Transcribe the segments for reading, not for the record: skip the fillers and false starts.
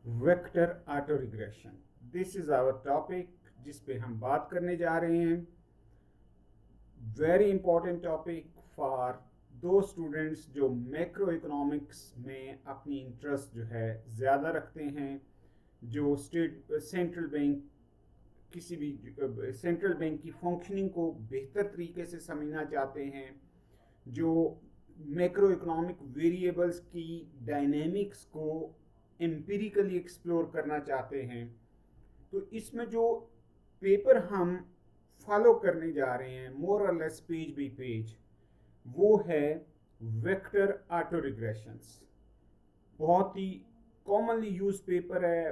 Vector auto regression, this is our topic जिस पे हम बात करने जा रहे हैं। वेरी इंपॉर्टेंट टॉपिक फॉर दो स्टूडेंट्स जो मैक्रो इकोनॉमिक्स में अपनी इंटरेस्ट जो है ज़्यादा रखते हैं, जो सेंट्रल बैंक किसी भी सेंट्रल बैंक की फंक्शनिंग को बेहतर तरीके से समझना चाहते हैं, जो मैक्रो इकोनॉमिक वेरिएबल्स की डायनेमिक्स को एम्पिरिकली एक्सप्लोर करना चाहते हैं। तो इसमें जो पेपर हम फॉलो करने जा रहे हैं मोर और लेस पेज बाई पेज, वो है वेक्टर ऑटो रिग्रेशंस। बहुत ही कॉमनली यूज पेपर है,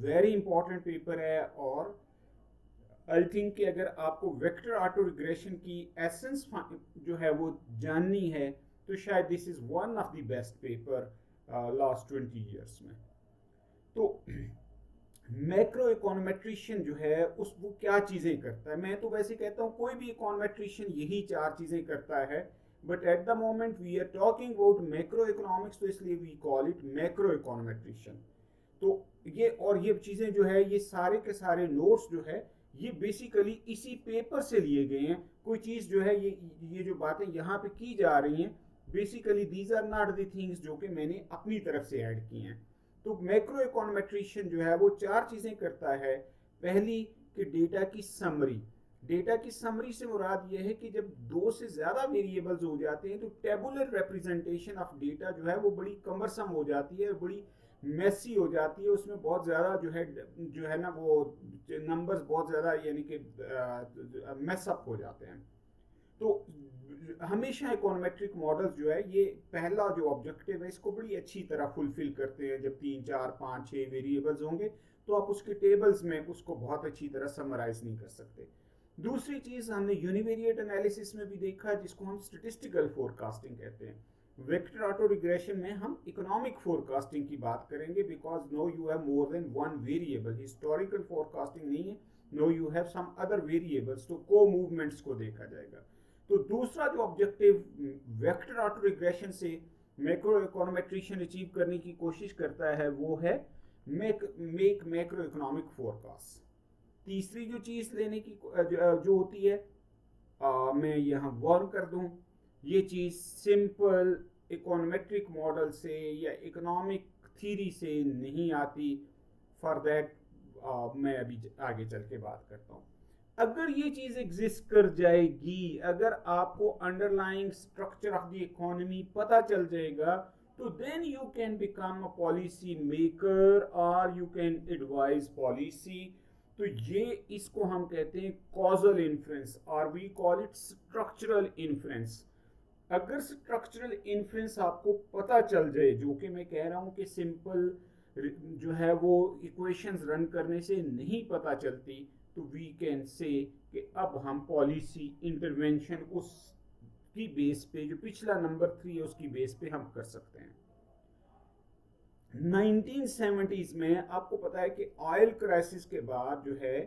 वेरी इंपॉर्टेंट पेपर है, और आई थिंक कि अगर आपको वेक्टर ऑटो रिग्रेशन की एसेंस जो है वो जाननी है तो शायद this is one of the best paper last 20 years में। तो मैक्रो इकोनोमेट्रिशियन जो है वो क्या चीज़ें करता है? मैं तो वैसे कहता हूँ कोई भी इकोनोमेट्रिशियन यही 4 चीज़ें करता है, but at the moment we are talking about macroeconomics, तो इसलिए we call it macroeconometrician. तो ये चीज़ें जो है, ये सारे के सारे नोट्स जो है ये बेसिकली इसी पेपर से लिए गए हैं। कोई चीज़ जो है ये जो बातें यहाँ पे की जा रही हैं, basically these are not the things जो कि मैंने अपनी तरफ से ऐड की हैं। तो मैक्रो इकोनोमेट्रिशियन जो है वो 4 चीज़ें करता है। पहली कि डेटा की समरी। डेटा की समरी से मुराद ये है कि जब 2 से ज़्यादा वेरिएबल्स हो जाते हैं तो टेबुलर रिप्रेजेंटेशन ऑफ डेटा जो है वो बड़ी कमरसम हो जाती है, बड़ी मेसी हो जाती है। उसमें बहुत ज़्यादा जो है ना वो नंबर्स बहुत ज़्यादा यानी कि मेसअप हो जाते हैं। तो हमेशा इकोनोमेट्रिक मॉडल्स जो है ये पहला जो ऑब्जेक्टिव है इसको बड़ी अच्छी तरह फुलफिल करते हैं। जब 3, 4, 5, 6 वेरिएबल्स होंगे तो आप उसके टेबल्स में उसको बहुत अच्छी तरह समराइज नहीं कर सकते। दूसरी चीज़ हमने यूनिवेरिएट एनालिसिस में भी देखा, जिसको हम स्टेटिस्टिकल फोरकास्टिंग कहते हैं। वेक्टर ऑटो रिग्रेशन में हम इकोनॉमिक फोरकास्टिंग की बात करेंगे, because no you have more than one variable. Historical forecasting नहीं है, no you have some other variables, तो को मूवमेंट्स को देखा जाएगा। तो दूसरा जो ऑब्जेक्टिव वेक्टर ऑटो रिग्रेशन से मैक्रो इकोनोमेट्रिशियन अचीव करने की कोशिश करता है वो है मेक मैक्रो इकोनॉमिक फोरकास्ट। तीसरी जो चीज़ लेने की जो होती है, मैं यहाँ वार्न कर दूँ, ये चीज़ सिंपल इकोनोमेट्रिक मॉडल से या इकोनॉमिक थ्योरी से नहीं आती। फॉर दैट मैं अभी आगे चल के बात करता हूँ। अगर ये चीज़ एग्जिस्ट कर जाएगी, अगर आपको underlying structure of the economy पता चल जाएगा, तो then you can become a policy maker और यू कैन एडवाइज पॉलिसी। तो ये इसको हम कहते हैं कॉजल इन्फ्रेंस, और we call it structural inference. अगर स्ट्रक्चरल इन्फ्रेंस आपको पता चल जाए, जो कि मैं कह रहा हूँ कि सिंपल जो है वो इक्वेशंस रन करने से नहीं पता चलती, तो वी कैन से कि अब हम पॉलिसी इंटरवेंशन उसकी बेस पे, जो पिछला नंबर 3 है उसकी बेस पे हम कर सकते हैं। 1970s में आपको पता है कि ऑयल क्राइसिस के बाद जो है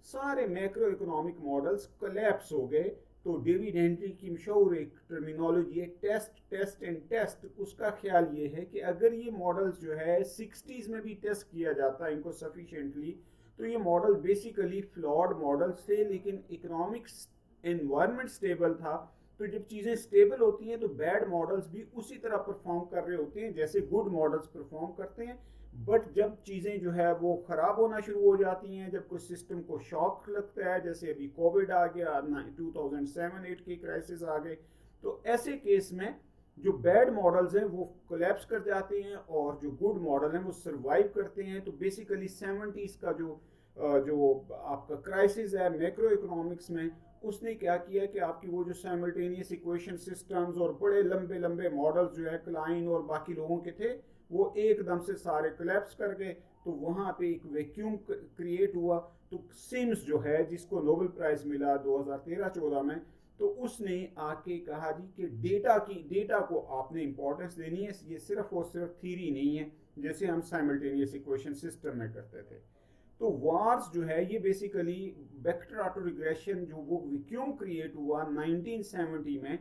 सारे मैक्रो इकोनॉमिक मॉडल्स कोलैप्स हो गए। तो डेविड हेनरी की मशहूर एक टर्मिनोलॉजी है टेस्ट एंड टेस्ट। उसका ख्याल ये है कि अगर ये मॉडल्स जो है 60s में भी टेस्ट किया जाता है इनको सफिशिएंटली, तो ये मॉडल बेसिकली फ्लॉड मॉडल्स थे, लेकिन इकोनॉमिक एनवायरनमेंट स्टेबल था। तो जब चीज़ें स्टेबल होती हैं तो बैड मॉडल्स भी उसी तरह परफॉर्म कर रहे होते हैं जैसे गुड मॉडल्स परफॉर्म करते हैं। बट जब चीज़ें जो है वो ख़राब होना शुरू हो जाती हैं, जब कोई सिस्टम को शॉक लगता है, जैसे अभी कोविड आ गया, 2007-8 की क्राइसिस आ गए, तो ऐसे केस में जो बैड मॉडल्स हैं वो कोलैप्स कर जाते हैं और जो गुड मॉडल हैं वो सर्वाइव करते हैं। तो बेसिकली 70s का जो आपका क्राइसिस है मैक्रो इकोनॉमिक्स में, उसने क्या किया कि आपकी वो जो साइमल्टेनियस इक्वेशन सिस्टम्स और बड़े लंबे लंबे मॉडल्स जो है क्लाइन और बाकी लोगों के थे, वो एकदम से सारे कोलैप्स कर गए। तो वहाँ पे एक वैक्यूम क्रिएट हुआ। तो सिम्स जो है, जिसको नोबेल प्राइज़ मिला 2013-14 में, तो उसने आके कहा जी कि डेटा को आपने इंपॉर्टेंस देनी है, ये सिर्फ और सिर्फ थ्योरी नहीं है जैसे हम साइमल्टेनियस इक्वेशन सिस्टम में करते थे। तो वार्स जो है ये बेसिकली वेक्टर ऑटो रिग्रेशन जो वो वैक्यूम क्रिएट हुआ 1970 में,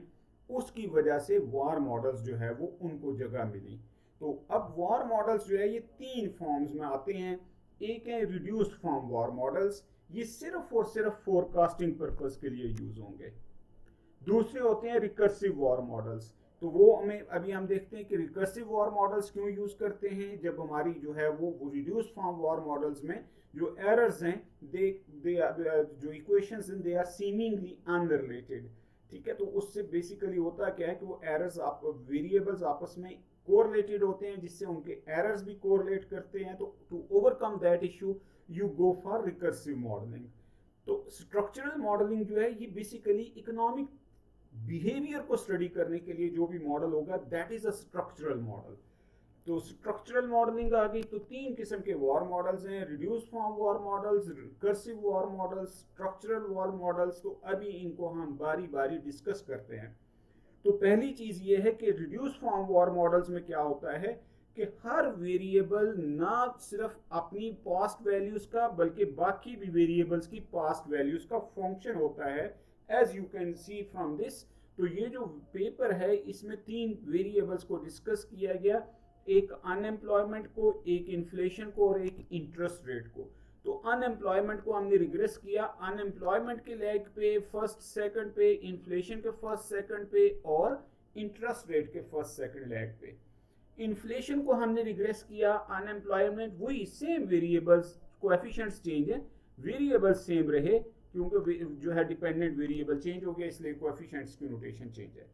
उसकी वजह से वार मॉडल्स जो है वो उनको जगह मिली। तो अब वॉर मॉडल्स जो है ये 3 फॉर्म्स में आते हैं। एक है रिड्यूस्ड फॉर्म वॉर मॉडल्स, ये सिर्फ और सिर्फ फोरकास्टिंग पर्पस के लिए यूज होंगे। दूसरे होते हैं रिकर्सिव वॉर मॉडल्स, तो वो हमें अभी हम देखते हैं कि रिकर्सिव वॉर मॉडल्स क्यों यूज करते हैं। जब हमारी जो है वो रिड्यूस्ड फॉर्म वॉर मॉडल्स में जो एरर्स हैं दे जो इक्वेशंस हैं दे आर सीमिंगली अनरिलेटेड, ठीक है। तो उससे बेसिकली होता क्या है कि वो एरर्स वेरिएबल्स आपस में कोरिलेटेड होते हैं, जिससे उनके एरर्स भी कोरिलेट करते हैं। तो to overcome that issue you go for recursive modelling. तो स्ट्रक्चरल मॉडलिंग जो है ये बेसिकली इकोनॉमिक बिहेवियर को स्टडी करने के लिए जो भी मॉडल होगा that is a structural model. तो स्ट्रक्चरल मॉडलिंग आ गई। तो 3 किस्म के वॉर मॉडल्स हैं, reduce form VAR models, recursive VAR models, structural VAR models. तो अभी इनको हम बारी बारी डिस्कस करते हैं। तो पहली चीज ये है कि रिड्यूस फॉर्म वॉर मॉडल्स में क्या होता है कि हर वेरिएबल ना सिर्फ अपनी पास्ट वैल्यूज का बल्कि बाकी भी वेरिएबल्स की पास्ट वैल्यूज का फंक्शन होता है, as you can see from this. तो ये जो पेपर है इसमें 3 वेरिएबल्स को डिस्कस किया गया, एक अनएम्प्लॉयमेंट को, एक इन्फ्लेशन को और एक इंटरेस्ट रेट को। तो अनएम्प्लॉयमेंट को हमने रिग्रेस किया, अनएम्प्लॉयमेंट के लेग पे, फर्स्ट सेकंड पे, इन्फ्लेशन के फर्स्ट सेकंड पे और इंटरेस्ट रेट के फर्स्ट सेकंड लेग पे। इन्फ्लेशन को हमने रिग्रेस किया, अनएम्प्लॉयमेंट वही सेम वेरिएबल्स, कोएफिशिएंट्स चेंज है, वेरिएबल्स सेम रहे क्योंकि जो है डिपेंडेंट वेरिएबल चेंज हो गया इसलिए कोएफिशिएंट्स की नोटेशन चेंज है।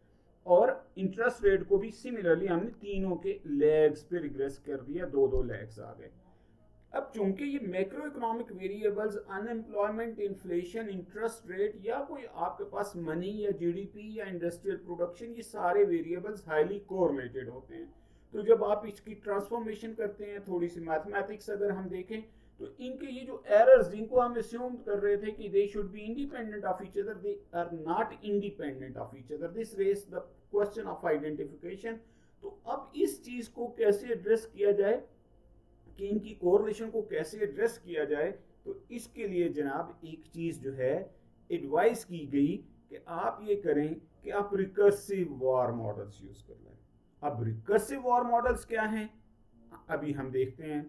और इंटरेस्ट रेट को भी सिमिलरली हमने तीनों के लेग्स पे रिग्रेस कर दिया, 2-2 लेग्स आ गए। अब चूंकि ये macro economic variables unemployment, inflation, interest rate या कोई आपके पास मनी या जीडीपी या इंडस्ट्रियल प्रोडक्शन, ये सारे वेरिएबल्स हाईली कोरिलेटेड होते हैं। तो जब आप इसकी ट्रांसफॉर्मेशन करते हैं, थोड़ी सी मैथमेटिक्स अगर हम देखें तो इनके ये जो एरर्स जिनको हम अस्यूम कर रहे थे कि they should be independent of each other, they are not independent of each other. This raise the question of identification. तो अब इस चीज को कैसे एड्रेस किया जाए कि इनकी कोरिलेशन को कैसे एड्रेस किया जाए, तो इसके लिए जनाब एक चीज जो है एडवाइस की गई कि आप ये करें कि आप रिकर्सिव वॉर मॉडल्स यूज कर लें। अब रिकर्सिव वॉर मॉडल्स क्या हैं अभी हम देखते हैं।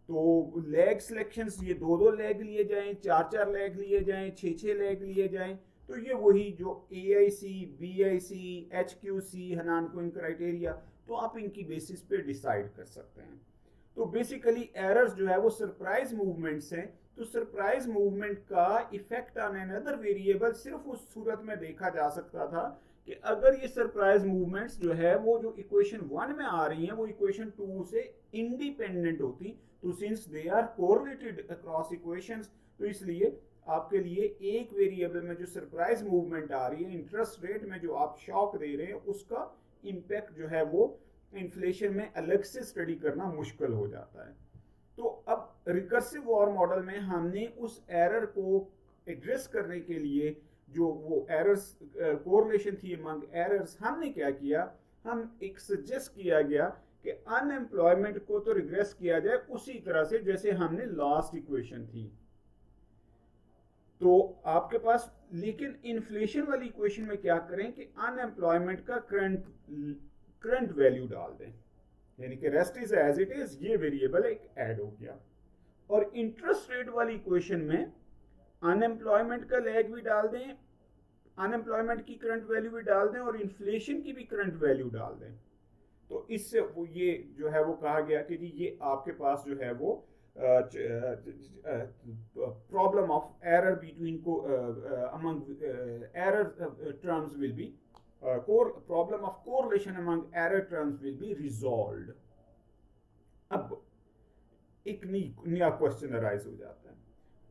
तो लेग सिलेक्शंस, ये 2-2 लेग लिए जाएं, 4-4 लेग लिए जाएं, 6-6 लेग लिए जाएं। तो ये वही जो AIC, BIC, HQC, Hanan coin criteria, तो आप इनकी बेसिस पे डिसाइड कर सकते हैं। तो बेसिकली एरर्स जो है वो सरप्राइज मूवमेंट्स हैं। तो सरप्राइज मूवमेंट का इफेक्ट ऑन अनदर वेरिएबल सिर्फ उस सूरत में देखा जा सकता था कि अगर ये सरप्राइज मूवमेंट्स जो है वो जो इक्वेशन 1 में आ रही हैं वो इक्वेशन 2 से इंडिपेंडेंट होती। तो since they are correlated across equations, तो इसलिए आपके लिए एक वेरिएबल में जो सरप्राइज मूवमेंट आ रही है, इंटरेस्ट रेट में जो आप शॉक दे रहे हैं, उसका इम्पैक्ट जो है वो इन्फ्लेशन में अलग से स्टडी करना मुश्किल हो जाता है। तो अब रिकर्सिव वॉर मॉडल में हमने उस एरर को एड्रेस करने के लिए जो वो एरर्स कोरिलेशन थी अमंग एरर्स, हमने क्या किया, हम एक सजेस्ट किया गया कि अनएम्प्लॉयमेंट को तो रिग्रेस किया जाए उसी तरह से जैसे हमने लास्ट इक्वेशन थी। तो आपके पास लेकिन इन्फ्लेशन वाली इक्वेशन में क्या करें कि अनएम्प्लॉयमेंट का करंट वैल्यू डाल दें, यानी कि rest is as it is, ये वेरिएबल एक ऐड हो गया। और इंटरेस्ट रेट वाली इक्वेशन में अनएम्प्लॉयमेंट का लेग भी डाल दें, अनएम्प्लॉयमेंट की करंट वैल्यू भी डाल दें और इन्फ्लेशन की भी करंट वैल्यू डाल दें। तो इससे वो ये जो है वो कहा गया कि जी ये आपके पास जो है वो प्रॉब्लम ऑफ एरर बिटवीन को among error terms will be problem of correlation among error terms will be resolved. अब एक नया क्वेश्चन अराइज हो जाता है,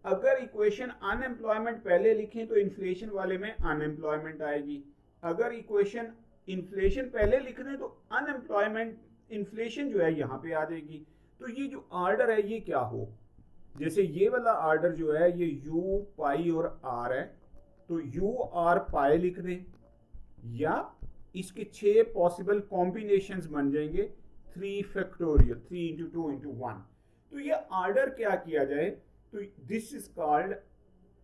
अगर इक्वेशन अनएम्प्लॉयमेंट पहले लिखें तो इन्फ्लेशन वाले में अनएम्प्लॉयमेंट आएगी, अगर इक्वेशन इन्फ्लेशन पहले लिख दें तो अनएम्प्लॉयमेंट इन्फ्लेशन जो है यहाँ पे आ जाएगी। तो ये जो आर्डर है ये क्या हो, जैसे ये वाला आर्डर जो है ये U, पाई और R है, तो U, R, पाई लिख दें या इसके 6 पॉसिबल कॉम्बिनेशंस बन जाएंगे 3 फैक्टोरियल 3 into 2 into 1। तो ये आर्डर क्या किया जाए, तो this is called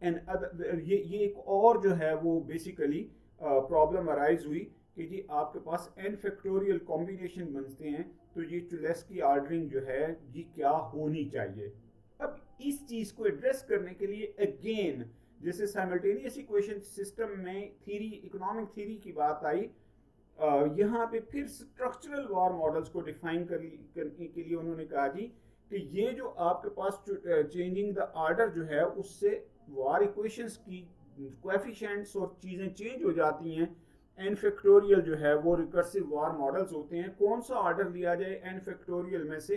an other, ये एक और जो है वो बेसिकली प्रॉब्लम अराइज हुई कि जी आपके पास n फैक्टोरियल कॉम्बिनेशन बनते हैं, तो ये चुलेस्की ऑर्डरिंग जो है ये क्या होनी चाहिए। अब इस चीज को एड्रेस करने के लिए अगेन, जैसे साइमल्टेनियस इक्वेशन सिस्टम में थ्योरी, इकोनॉमिक थ्योरी की बात आई, यहाँ पे फिर स्ट्रक्चरल वार मॉडल्स को डिफाइन करने के लिए उन्होंने कहा जी कि ये जो आपके पास चेंजिंग द ऑर्डर जो है उससे वार इक्वेशंस की कोएफिशिएंट्स और चीज़ें चेंज हो जाती हैं। एन फैक्टोरियल जो है वो रिकर्सिव वार मॉडल्स होते हैं, कौन सा ऑर्डर लिया जाए एन फैक्टोरियल में से,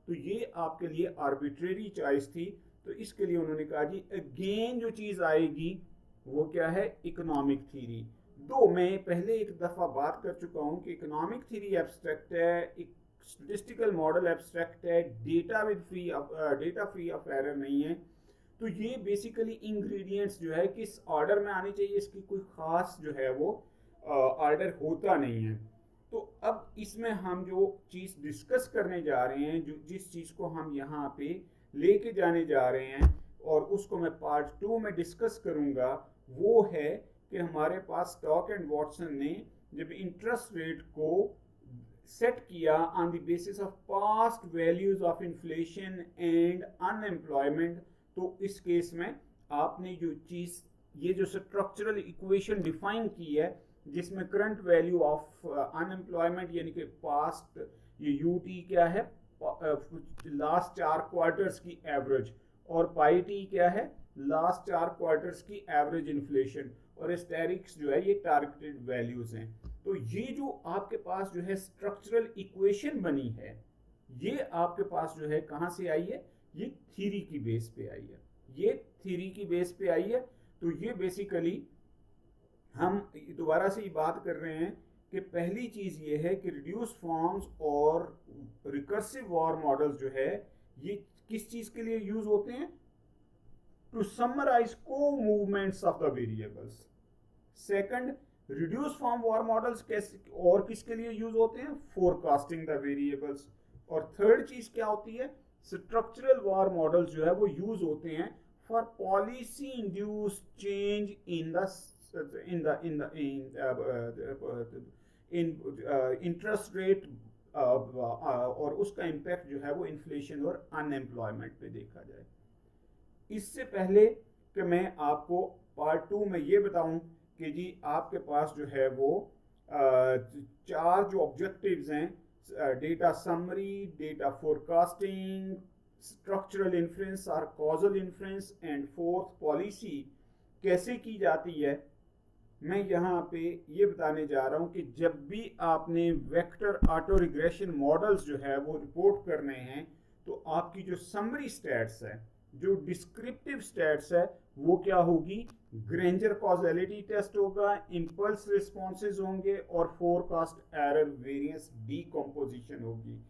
तो ये आपके लिए आर्बिट्रेरी चॉइस थी। तो इसके लिए उन्होंने कहा जी अगेन जो चीज़ आएगी वो क्या है, इकोनॉमिक थ्योरी। दो मैं पहले एक दफ़ा बात कर चुका हूँ कि इकोनॉमिक थ्योरी एब्स्ट्रैक्ट है, एक स्टैटिस्टिकल मॉडल एब्स्ट्रैक्ट है, डेटा फ्री ऑफ एरर नहीं है। तो ये बेसिकली इंग्रेडिएंट्स जो है किस ऑर्डर में आनी चाहिए, इसकी कोई ख़ास जो है वो ऑर्डर होता नहीं है। तो अब इसमें हम जो चीज़ डिस्कस करने जा रहे हैं, जो जिस चीज़ को हम यहाँ पे लेके जाने जा रहे हैं और उसको मैं पार्ट 2 में डिस्कस करूँगा, वो है कि हमारे पास स्टॉक एंड वॉटसन ने जब इंटरेस्ट रेट को सेट किया on the basis of past values of inflation and unemployment, तो इस केस में आपने जो चीज़, ये जो स्ट्रक्चरल इक्वेशन डिफाइन की है जिसमें करंट वैल्यू ऑफ अनएम्प्लॉयमेंट यानी कि पास्ट, ये यूटी क्या है, लास्ट 4 क्वार्टर्स की एवरेज, और पाई टी क्या है, लास्ट 4 क्वार्टर्स की एवरेज इन्फ्लेशन, और एस्टेरिक्स जो है ये टारगेटेड वैल्यूज हैं। तो ये जो आपके पास जो है स्ट्रक्चरल इक्वेशन बनी है, ये आपके पास जो है कहाँ से आई है, ये थ्योरी की बेस पे आई है, ये थ्योरी की बेस पे आई है। तो ये बेसिकली हम दोबारा से ये बात कर रहे हैं कि पहली चीज़ ये है कि रिड्यूस फॉर्म्स और रिकर्सिव वार मॉडल्स जो है ये किस चीज़ के लिए यूज होते हैं, टू समराइज को movements of the variables. Second, reduce form war models कैसे और किसके लिए यूज होते हैं, फोरकास्टिंग द वेरिएबल्स। और थर्ड चीज क्या होती है, स्ट्रक्चरल वार मॉडल्स जो है वो यूज होते हैं for policy induce change in interest rate, और उसका इम्पैक्ट जो है वो इन्फ्लेशन और अनएम्प्लॉयमेंट पे देखा जाए। इससे पहले कि मैं आपको पार्ट 2 में ये बताऊं कि जी आपके पास जो है वो 4 जो ऑब्जेक्टिव्स हैं, data summary, data forecasting, structural inference और causal inference, and fourth policy कैसे की जाती है, मैं यहाँ पे ये बताने जा रहा हूँ कि जब भी आपने वेक्टर ऑटो रिग्रेशन मॉडल्स जो है वो रिपोर्ट करने हैं, तो आपकी जो समरी स्टैट्स है, जो डिस्क्रिप्टिव स्टैट्स है, वो क्या होगी, ग्रेंजर कॉजेलिटी टेस्ट होगा, इंपल्स रिस्पॉन्सेज होंगे, और फोरकास्ट एरर वेरिएंस डीकम्पोजिशन होगी।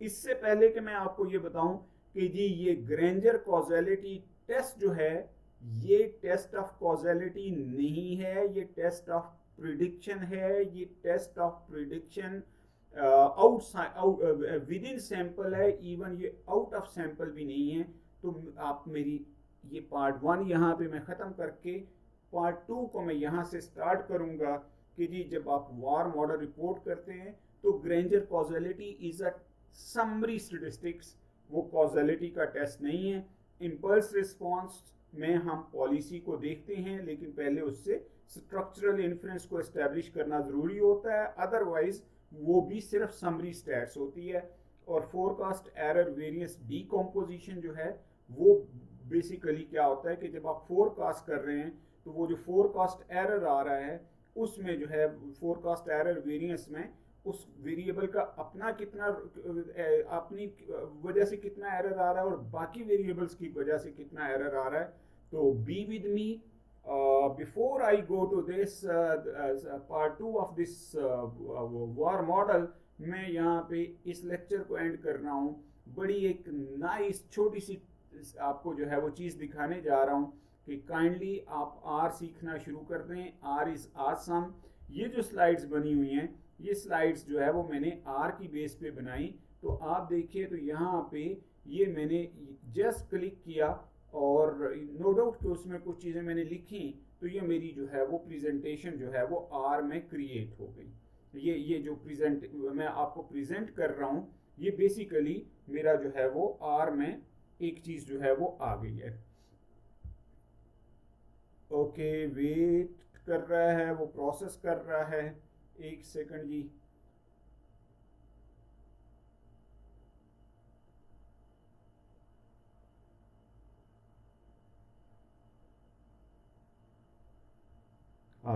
इससे पहले कि मैं आपको ये बताऊं कि जी ये ग्रेंजर कॉजेलिटी टेस्ट जो है ये टेस्ट ऑफ कॉजेलिटी नहीं है, ये टेस्ट ऑफ प्रिडिक्शन है, ये test of prediction outside within sample है, इवन ये आउट ऑफ सैंपल भी नहीं है। तो आप मेरी ये पार्ट 1 यहाँ पे मैं ख़त्म करके पार्ट 2 को मैं यहाँ से स्टार्ट करूँगा कि जी जब आप वार मॉडल रिपोर्ट करते हैं तो Granger causality is a summary statistics, वो कॉजेलिटी का टेस्ट नहीं है। इम्पल्स रिस्पॉन्स में हम पॉलिसी को देखते हैं, लेकिन पहले उससे स्ट्रक्चरल इन्फ्रेंस को एस्टेब्लिश करना ज़रूरी होता है, अदरवाइज वो भी सिर्फ समरी स्टैट्स होती है। और फोरकास्ट एरर वेरिएंस डीकम्पोजिशन जो है वो बेसिकली क्या होता है कि जब आप फोरकास्ट कर रहे हैं तो वो जो फोरकास्ट एरर आ रहा है उसमें जो है फोरकास्ट एरर वेरिएंस में उस वेरिएबल का अपना कितना, अपनी वजह से कितना एरर आ रहा है और बाकी वेरिएबल्स की वजह से कितना एरर आ रहा है। तो be with me before I go to this part 2 of this VAR model. मैं यहाँ पे इस लेक्चर को एंड कर रहा हूँ। बड़ी एक नाइस छोटी सी आपको जो है वो चीज़ दिखाने जा रहा हूँ कि काइंडली आप आर सीखना शुरू कर दें। R is awesome. ये जो स्लाइड्स बनी हुई हैं ये स्लाइड्स जो है वो मैंने आर की बेस पे बनाई। तो आप देखिए तो यहाँ पे ये मैंने जस्ट क्लिक किया और नो डाउट कि उसमें कुछ चीज़ें मैंने लिखी, तो ये मेरी जो है वो प्रेजेंटेशन जो है वो आर में क्रिएट हो गई। ये जो मैं आपको प्रेजेंट कर रहा हूँ, ये बेसिकली मेरा जो है वो आर में एक चीज़ जो है वो आ गई है। ओके, वेट कर रहा है, वो प्रोसेस कर रहा है, एक सेकंड जी।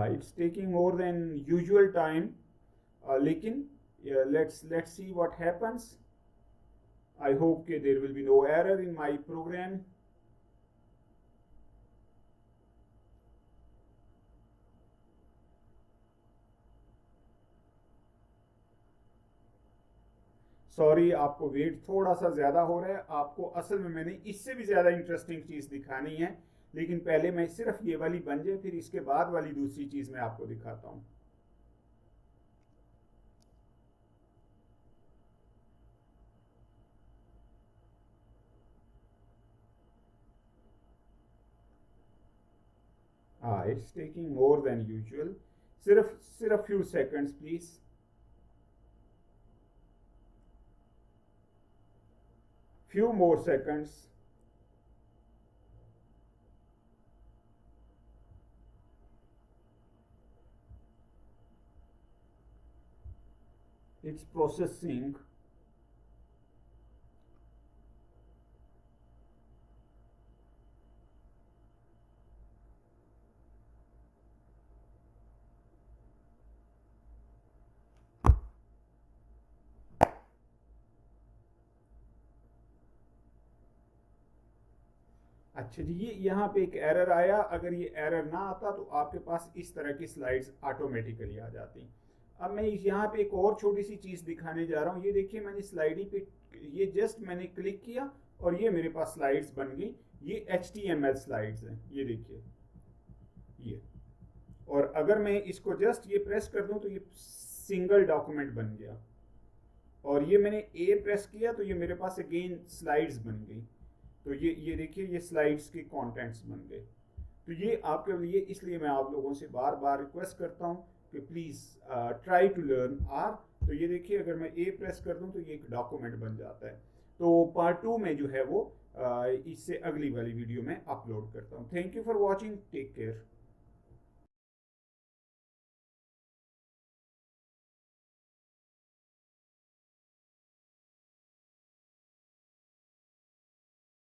It's taking more than usual time, लेकिन let's see what happens. I hope that there will be no error in my program. Sorry, आपको वेट थोड़ा सा ज़्यादा हो रहा है। आपको असल में मैंने इससे भी ज़्यादा इंटरेस्टिंग चीज़ दिखानी है, लेकिन पहले मैं सिर्फ ये वाली बन जाए, फिर इसके बाद वाली दूसरी चीज़ मैं आपको दिखाता हूँ। It's taking more than usual. सिर्फ few seconds please. Few more seconds. It's processing. अच्छा जी, ये यहाँ पे एक एरर आया। अगर ये एरर ना आता तो आपके पास इस तरह की स्लाइड्स ऑटोमेटिकली आ जाती। अब मैं यहाँ पे एक और छोटी सी चीज़ दिखाने जा रहा हूँ। ये देखिए, मैंने स्लाइड पे ये जस्ट मैंने क्लिक किया और ये मेरे पास स्लाइड्स बन गई। ये HTML स्लाइड्स हैं, ये देखिए ये। और अगर मैं इसको जस्ट ये प्रेस कर दूँ तो ये सिंगल डॉक्यूमेंट बन गया। और ये मैंने ए प्रेस किया तो ये मेरे पास अगेन स्लाइड्स बन गई। तो ये देखिए, ये स्लाइड्स के कंटेंट्स बन गए। तो ये आपके लिए, इसलिए मैं आप लोगों से बार बार रिक्वेस्ट करता हूँ कि please try to learn R. तो ये देखिए, अगर मैं ए प्रेस कर दूँ तो ये एक डॉक्यूमेंट बन जाता है। तो पार्ट 2 में जो है वो इससे अगली वाली वीडियो में अपलोड करता हूँ। Thank you for watching, take care.